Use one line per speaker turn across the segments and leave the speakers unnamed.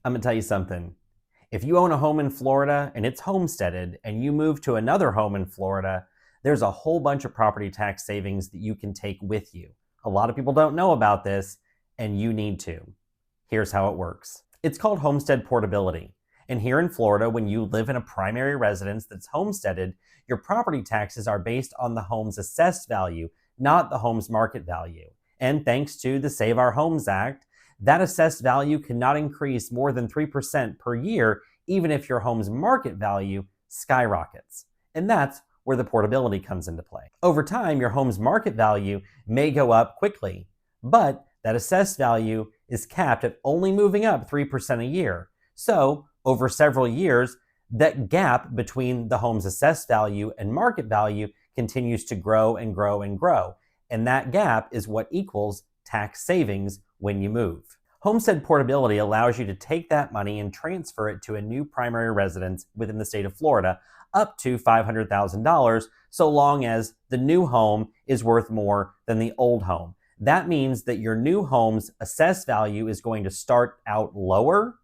I'm gonna tell you something. If you own a home in Florida and it's homesteaded and you move to another home in Florida, there's a whole bunch of property tax savings that you can take with you. A lot of people don't know about this, and you need to. Here's how it works. It's called homestead portability. And here in Florida, when you live in a primary residence that's homesteaded, your property taxes are based on the home's assessed value, not the home's market value. And thanks to the Save Our Homes Act, that assessed value cannot increase more than 3% per year, even if your home's market value skyrockets. And that's where the portability comes into play. Over time, your home's market value may go up quickly, but that assessed value is capped at only moving up 3% a year. So, over several years, that gap between the home's assessed value and market value continues to grow and grow and grow. And that gap is what equals tax savings when you move. Homestead portability allows you to take that money and transfer it to a new primary residence within the state of Florida, up to $500,000, so long as the new home is worth more than the old home. That means that your new home's assessed value is going to start out lower,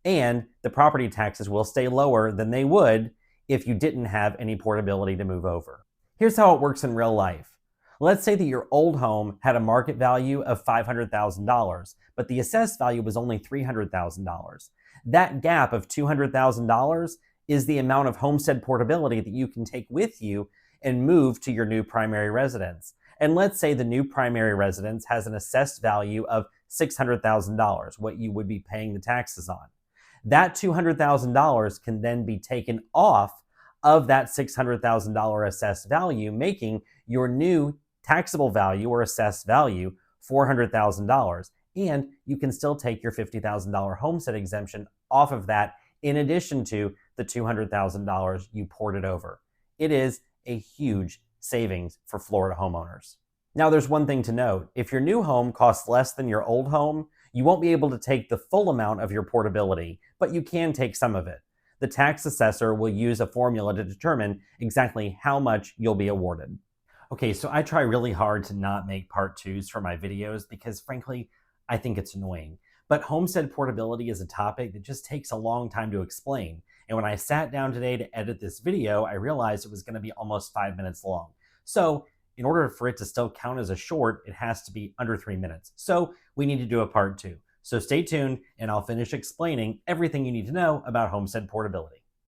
and the property taxes will stay lower than they would if you didn't have any portability to move over. Here's how it works in real life. Let's say that your old home had a market value of $500,000, but the assessed value was only $300,000. That gap of $200,000 is the amount of homestead portability that you can take with you and move to your new primary residence. And let's say the new primary residence has an assessed value of $600,000, what you would be paying the taxes on. That $200,000 can then be taken off of that $600,000 assessed value, making your new taxable value or assessed value $400,000. And you can still take your $50,000 homestead exemption off of that in addition to the $200,000 you ported over. It is a huge savings for Florida homeowners. Now, there's one thing to note. If your new home costs less than your old home, you won't be able to take the full amount of your portability, but you can take some of it. The tax assessor will use a formula to determine exactly how much you'll be awarded. Okay, so I try really hard to not make part twos for my videos because frankly, I think it's annoying. But homestead portability is a topic that just takes a long time to explain. And when I sat down today to edit this video, I realized it was going to be almost 5 minutes long. So in order for it to still count as a short, it has to be under 3 minutes. So we need to do a part two. So stay tuned and I'll finish explaining everything you need to know about homestead portability.